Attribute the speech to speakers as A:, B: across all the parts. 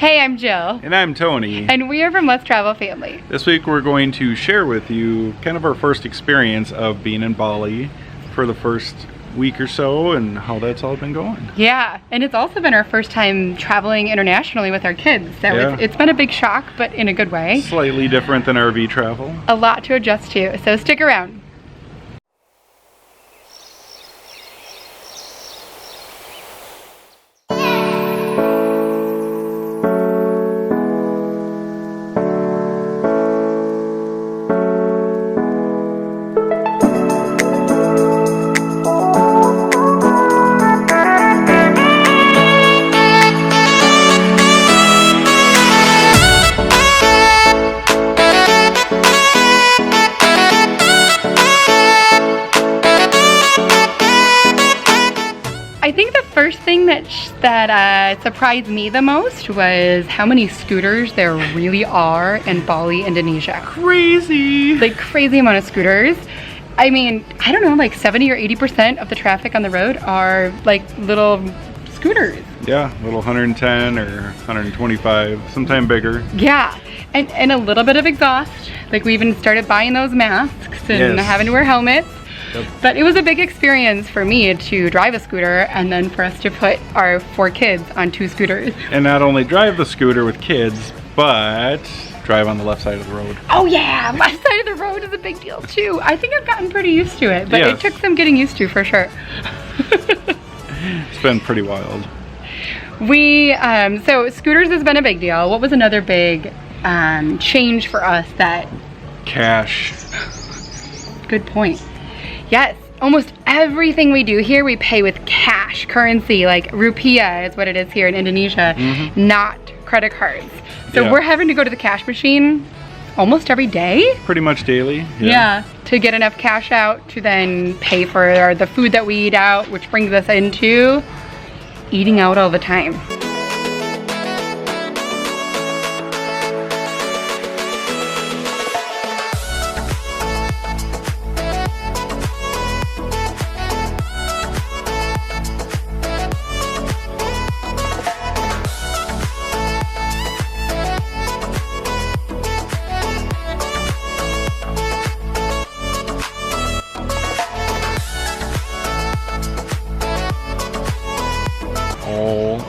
A: Hey, I'm Jill.
B: And I'm Tony.
A: And we are from Let's Travel Family.
B: This week we're going to share with you kind of our first experience of being in Bali for the first week or so and how that's all been going.
A: Yeah, and it's also been our first time traveling internationally with our kids. So it's been a big shock, but in a good way.
B: Slightly different than RV travel.
A: A lot to adjust to, so stick around. I think the first thing that surprised me the most was how many scooters there really are in Bali, Indonesia.
B: Crazy!
A: Like crazy amount of scooters. I mean, I don't know, like 70 or 80% of the traffic on the road are like little scooters.
B: Yeah, little 110 or 125, sometime bigger.
A: Yeah, and a little bit of exhaust. Like we even started buying those masks and having to wear helmets. Yep. But it was a big experience for me to drive a scooter and then for us to put our 4 kids on 2 scooters.
B: And not only drive the scooter with kids, but drive on the left side of the road.
A: Oh yeah, left side of the road is a big deal too. I think I've gotten pretty used to it, but it took some getting used to for sure.
B: It's been pretty wild.
A: So scooters has been a big deal. What was another big change for us that...
B: Cash.
A: Good point. Yes, almost everything we do here we pay with cash, currency, like rupiah is what it is here in Indonesia, not credit cards. So we're having to go to the cash machine almost every day.
B: Pretty much daily.
A: Yeah, to get enough cash out to then pay for the food that we eat out, which brings us into eating out all the time.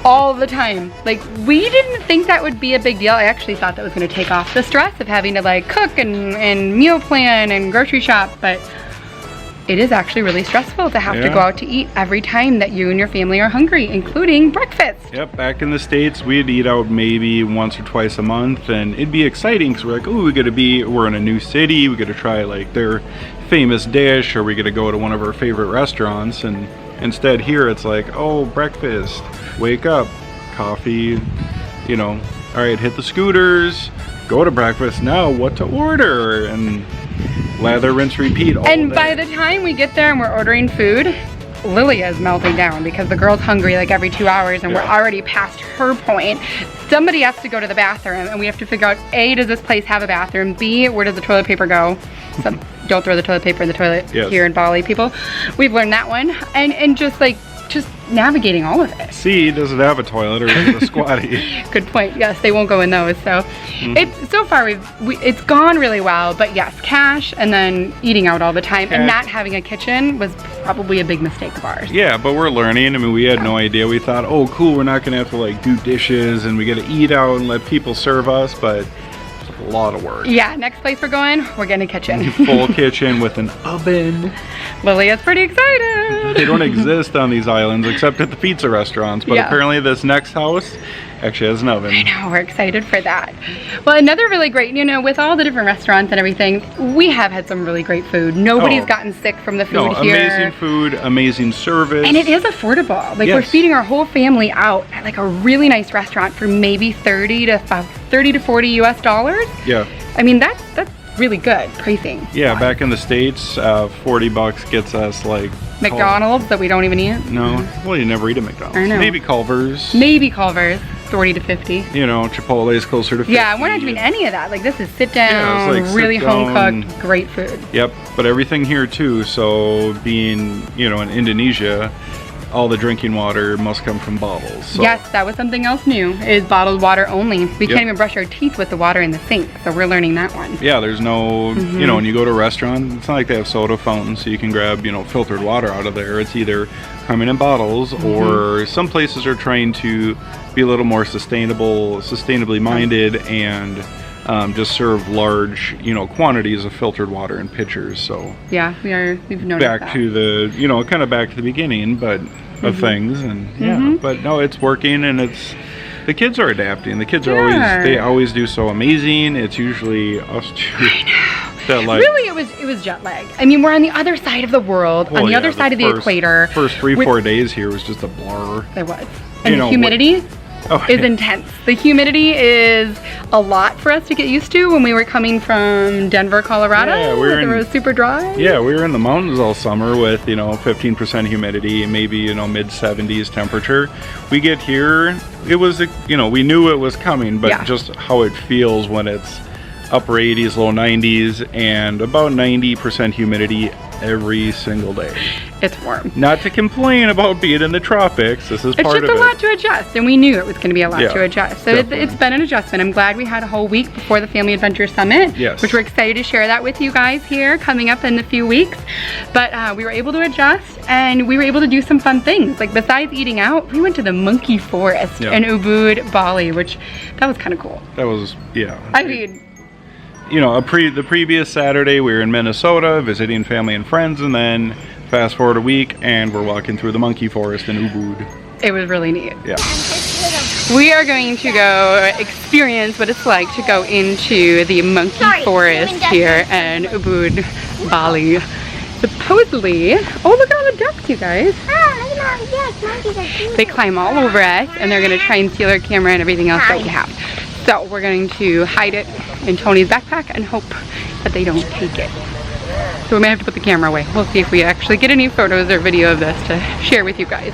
A: All the time. Like we didn't think that would be a big deal. I actually thought that was going to take off the stress of having to like cook and meal plan and grocery shop, but it is actually really stressful to have to go out to eat every time that you and your family are hungry, including breakfast.
B: Yep, back in the States we'd eat out maybe once or twice a month and it'd be exciting because we're like, oh, we're in a new city, we got to try like their famous dish, or we got to go to one of our favorite restaurants. And instead here it's like, oh, breakfast, wake up, coffee, you know, all right, hit the scooters, go to breakfast, now what to order, and lather, rinse, repeat all
A: And
B: day.
A: By the time we get there and we're ordering food, Lilia is melting down because the girl's hungry like every 2 hours and we're already past her point. Somebody has to go to the bathroom and we have to figure out, A, does this place have a bathroom? B, where does the toilet paper go? So don't throw the toilet paper in the toilet here in Bali, people. We've learned that one. And just navigating all of it.
B: C, does it have a toilet or is it a squatty?
A: Good point. Yes, they won't go in those. So it's so far it's gone really well. But yes, cash and then eating out all the time and not having a kitchen was probably a big mistake of ours.
B: Yeah, but we're learning. I mean, we had no idea. We thought, oh, cool, we're not gonna have to like do dishes and we got to eat out and let people serve us, but it's a lot of work.
A: Yeah, next place we're going, we're getting a kitchen.
B: Full kitchen with an oven.
A: Lilia's pretty excited.
B: They don't exist on these islands except at the pizza restaurants, but apparently this next house actually has an oven.
A: I know, we're excited for that. Well, another really great, you know, with all the different restaurants and everything, we have had some really great food. Nobody's gotten sick from the food here.
B: Amazing food, amazing service.
A: And it is affordable. Like we're feeding our whole family out at like a really nice restaurant for maybe 30 to 40 US dollars.
B: Yeah.
A: I mean, that's really good pricing.
B: Yeah, back in the States, 40 bucks gets us like
A: McDonald's that we don't even eat.
B: No, well, you never eat at McDonald's.
A: I know.
B: Maybe Culver's.
A: Maybe Culver's, 40 to 50.
B: You know, Chipotle is closer to 50.
A: Yeah, we're not doing any of that. Like this is sit down,
B: like
A: really home
B: sit-down.
A: cooked, great food.
B: Yep, but everything here too. So being, you know, in Indonesia, all the drinking water must come from bottles. So.
A: Yes, that was something else new, is bottled water only. We can't even brush our teeth with the water in the sink, so we're learning that one.
B: Yeah, there's no, you know, when you go to a restaurant, it's not like they have soda fountains, so you can grab, you know, filtered water out of there. It's either coming in bottles, or some places are trying to be a little more sustainably minded, and just serve large, you know, quantities of filtered water in pitchers. So
A: yeah, we've noticed
B: back to the, you know, kind of back to the beginning, but of things, and yeah, but no, it's working, and it's, the kids are adapting. The kids are they always do so amazing. It's usually us two that, like,
A: really it was jet lag. I mean, we're on the other side of the world, on the other side of the equator.
B: First 3-4 days here was just a blur.
A: It was. And the humidity is intense. The humidity is a lot for us to get used to when we were coming from Denver, Colorado.
B: Yeah,
A: it was super dry.
B: Yeah, we were in the mountains all summer with, you know, 15% humidity, maybe, you know, mid-70s temperature. We get here, it was, you know, we knew it was coming, but just how it feels when it's upper 80s, low 90s, and about 90% humidity every single day.
A: It's warm.
B: Not to complain about being in the tropics. This is part of it.
A: It's just a lot to adjust, and we knew it was going to be a lot to adjust. So
B: definitely.
A: it's been an adjustment. I'm glad we had a whole week before the Family Adventure Summit, which we're excited to share that with you guys here coming up in a few weeks. But we were able to adjust, and we were able to do some fun things. Like, besides eating out, we went to the monkey forest in Ubud, Bali, which that was kind of cool.
B: That was,
A: I mean,
B: you know, the previous Saturday we were in Minnesota visiting family and friends, and then fast forward a week and we're walking through the monkey forest in Ubud.
A: It was really neat.
B: Yeah.
A: We are going to go experience what it's like to go into the monkey forest here in Ubud, Bali. Supposedly, oh, look at all the ducks, you guys.
C: Yes, monkeys are cute.
A: They climb all over us, and they're going to try and steal our camera and everything else that we have. So we're going to hide it in Tony's backpack and hope that they don't take it. So we might have to put the camera away. We'll see if we actually get any photos or video of this to share with you guys.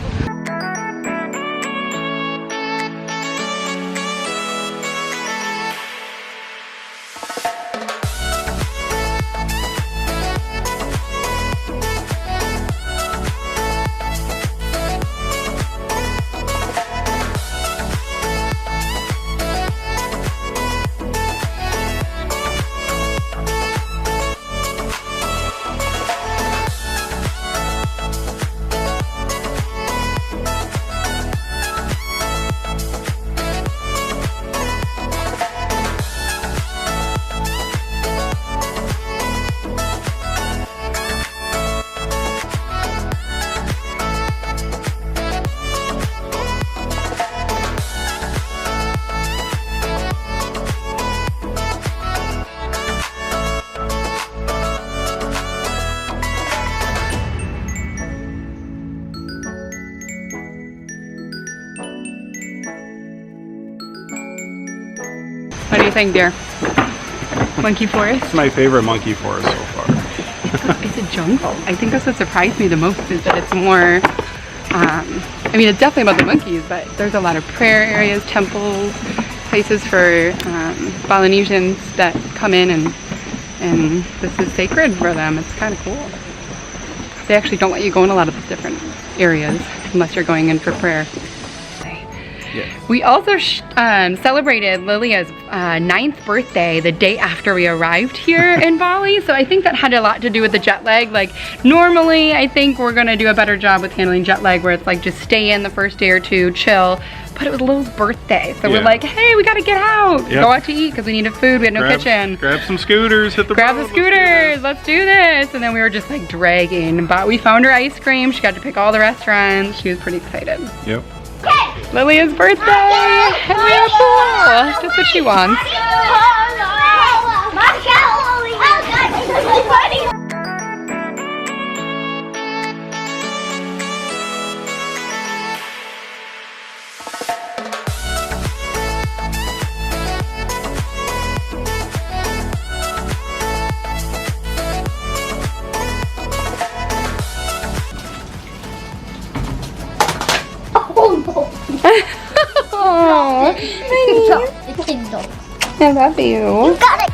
A: What do you think, dear? Monkey forest?
B: It's my favorite monkey forest so far.
A: It's a jungle. I think that's what surprised me the most, is that it's more, I mean, it's definitely about the monkeys, but there's a lot of prayer areas, temples, places for Balinesians that come in, and this is sacred for them. It's kind of cool. They actually don't let you go in a lot of these different areas unless you're going in for prayer.
B: Yes.
A: We also celebrated Lilia's 9th birthday the day after we arrived here in Bali, so I think that had a lot to do with the jet lag. Like, normally I think we're gonna do a better job with handling jet lag, where it's like just stay in the first day or two, chill, but it was Lil's birthday, so we're like, hey, we gotta get out, go out to eat because we needed food, we had no kitchen.
B: Grab some scooters, hit the
A: Grab
B: road,
A: the scooters, let's do this. And then we were just like dragging, but we found her ice cream. She got to pick all the restaurants. She was pretty excited.
B: Yep.
A: Lilia's birthday! And we have a pool! Just what she wants. Oh, I love you.
C: Got it.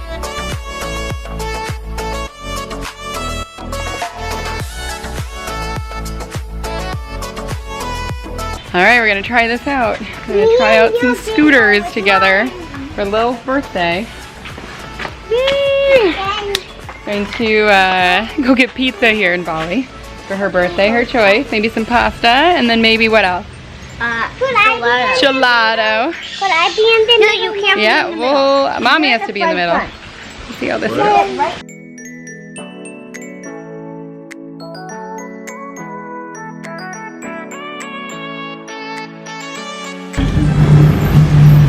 A: All right, we're gonna try this out. We're gonna try out some scooters together for Lil's birthday. Yay! Going to go get pizza here in Bali for her birthday, her choice. Maybe some pasta, and then maybe what else? Gelato.
C: Could I be in the middle? No, you can't be
A: Yeah,
C: in the middle.
A: well, Mommy has to be in the middle. Let's see how this is.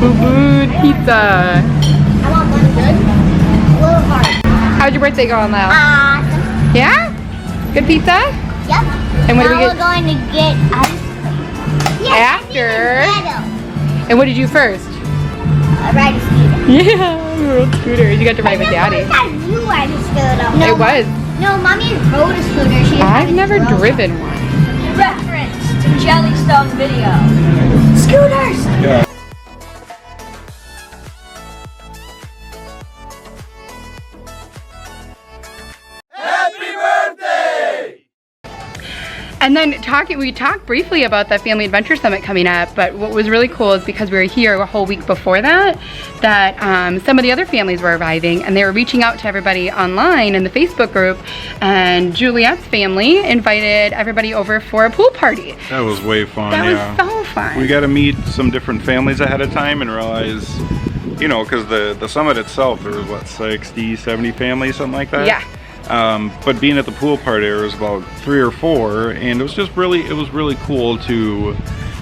A: Ubud pizza.
C: I want one good. A little hard.
A: How's your birthday going, Lil?
C: Awesome.
A: Yeah? Good pizza?
C: Yep.
A: And what do we
C: Now
A: get?
C: we're going to get ice cream. Yes,
A: After.
C: I
A: And what did you first?
C: ride a scooter.
A: Yeah, we rode scooters. You got to ride with Daddy.
C: You ride a scooter. No,
A: It was.
C: No, Mommy rode a scooter. She
A: I've never driven one.
D: Reference to Jellystone video.
C: Scooters.
B: Yeah.
A: And then we talked briefly about the Family Adventure Summit coming up, but what was really cool is because we were here a whole week before that some of the other families were arriving and they were reaching out to everybody online in the Facebook group, and Juliet's family invited everybody over for a pool party.
B: That was way fun.
A: That
B: Yeah.
A: was so fun.
B: We got to meet some different families ahead of time and realize, you know, because the summit itself, there was what, 60, 70 families, something like that?
A: Yeah.
B: But being at the pool party, there was about 3 or 4, and it was really cool to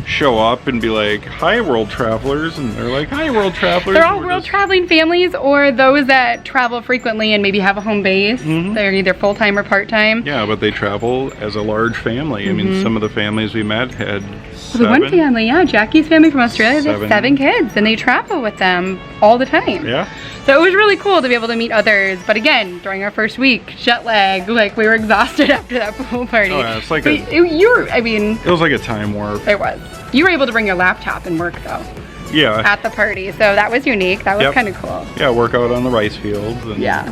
B: show up and be like, "Hi, world travelers," and they're like, "Hi, world travelers."
A: They're all world traveling families or those that travel frequently and maybe have a home base. They're either full-time or part-time.
B: Yeah, but they travel as a large family. I mean, some of the families we met had
A: The one
B: 7.
A: family, yeah, Jackie's family from Australia, they have
B: 7.
A: 7 kids and they travel with them all the time.
B: Yeah.
A: So it was really cool to be able to meet others. But again, during our first week, jet lag, like we were exhausted after that pool party.
B: Oh, yeah, it's like
A: But it
B: was like a time warp.
A: it was. You were able to bring your laptop and work though
B: Yeah.
A: at the party. So that was unique. That was
B: Yep.
A: kind of cool.
B: Yeah, work out on the rice fields. And
A: Yeah.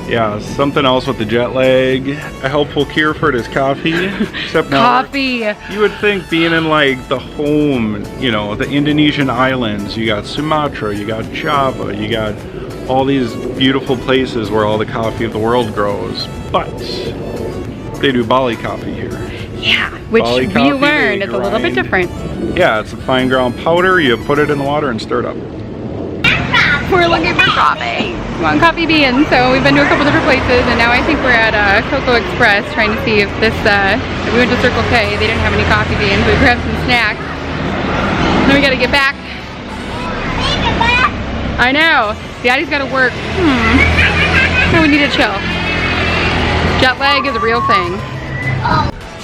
B: Yeah, something else with the jet lag. A helpful cure for it is coffee. Except now
A: Coffee.
B: you would think being in like the home, you know, the Indonesian islands, you got Sumatra, you got Java, you got all these beautiful places where all the coffee of the world grows. But they do Bali coffee here.
A: Yeah, which
B: Bali
A: we
B: coffee,
A: learned
B: they
A: is a little bit
B: grind.
A: different.
B: Yeah, it's a fine ground powder. You put it in the water and stir it up.
A: We're looking for coffee. We want coffee beans, so we've been to a couple different places, and now I think we're at Coco Express trying to see if this, we went to Circle K, they didn't have any coffee beans, we grabbed some snacks. Then we gotta get back. I know, Daddy's gotta work. No, we need to chill. Jet lag is a real thing.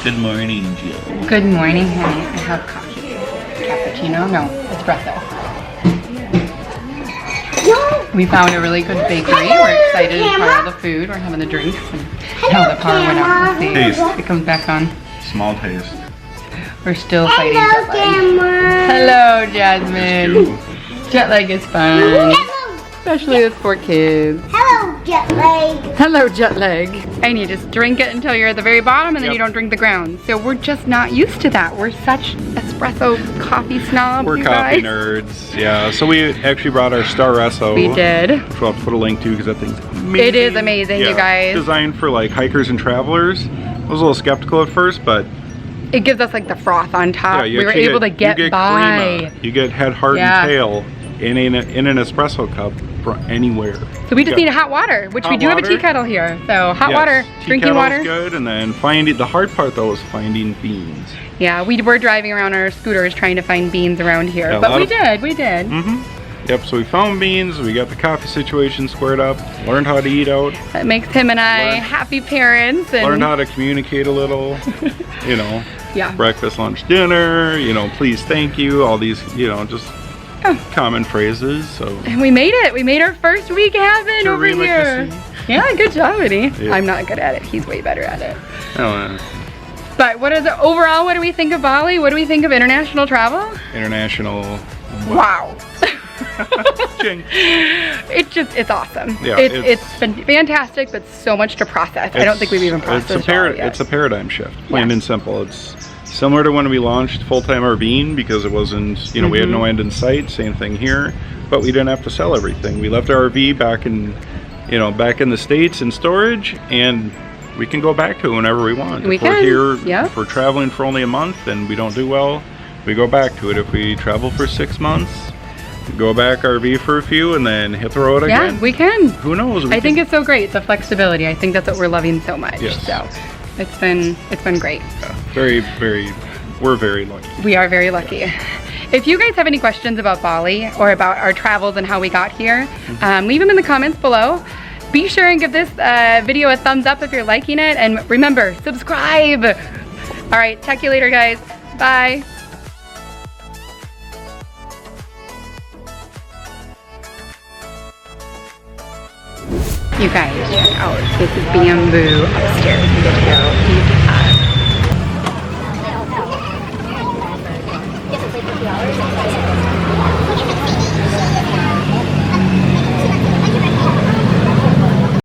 E: Good morning, Jill.
A: Good morning, honey. I have coffee. Cappuccino? No, espresso. We found a really good bakery. We're excited to try all the food. We're having the drinks. And now the power went out. Let's see
B: Taste.
A: if it comes back on.
B: Small taste.
A: We're still fighting jet lag.
C: Grandma.
A: Hello, Jasmine. Jet lag is fun,
C: Hello.
A: especially with 4 kids.
C: Hello, jet lag.
A: Hello, jet lag. And you just drink it until you're at the very bottom, and then you don't drink the ground. So we're just not used to that. We're such espresso coffee snobs.
B: We're
A: you
B: coffee
A: guys.
B: nerds. Yeah, so we actually brought our Staresso.
A: We did.
B: Which we'll have to put a link to because that thing's amazing.
A: It is amazing, you guys.
B: Designed for like hikers and travelers. I was a little skeptical at first, but
A: It gives us like the froth on top.
B: yeah, you
A: We were
B: actually
A: able to
B: you
A: get by.
B: crema. You get head, heart,
A: Yeah.
B: and tail in an espresso cup from anywhere.
A: So we just
B: Yeah.
A: need hot water, which we
B: Hot
A: do have a
B: water.
A: tea kettle here. So hot
B: Yes,
A: water,
B: tea
A: drinking
B: kettle's
A: water.
B: good, and then the hard part though is finding beans.
A: Yeah, we were driving around on our scooters trying to find beans around here,
B: Yeah, a
A: but
B: lot
A: we
B: of-
A: did.
B: Mm-hmm. Yep, so we found beans, we got the coffee situation squared up, learned how to eat out,
A: That makes him and I
B: Learned-
A: happy parents. And
B: learned how to communicate a little, you know,
A: yeah,
B: breakfast, lunch, dinner, you know, please, thank you, all these, you know, just
A: Oh.
B: common phrases, so.
A: and we made it. We made our first week happen over
B: Terima
A: here.
B: kasih.
A: Yeah, good job, Eddie.
B: Yeah.
A: I'm not good at it. He's way better at it.
B: Oh,
A: But what is it overall? What do we think of Bali? What do we think of international travel?
B: international.
A: Wow.
B: Ching.
A: It's awesome.
B: Yeah,
A: it's been fantastic, but so much to process. I don't think we've even processed
B: It's
A: it all yet.
B: a paradigm shift, plain
A: Yes.
B: and simple. It's Similar to when we launched full-time RVing, because it wasn't, you know, we had no end in sight. Same thing here, but we didn't have to sell everything. We left our RV back in, you know, back in the States in storage, and we can go back to it whenever we want.
A: We
B: if we're
A: can,
B: here,
A: yeah.
B: if we're traveling for only a month and we don't do well, we go back to it. If we travel for 6 months, go back RV for a few and then hit the road again.
A: Yeah, we can.
B: Who knows?
A: I think it's so great, the flexibility. I think that's what we're loving so much.
B: Yes.
A: So it's been great.
B: Very, we're very lucky.
A: We are very lucky. If you guys have any questions about Bali or about our travels and how we got here, leave them in the comments below. Be sure and give this video a thumbs up if you're liking it, and remember, subscribe. All right, talk to you later, guys. Bye. You guys, check out this bamboo upstairs. We get to go eat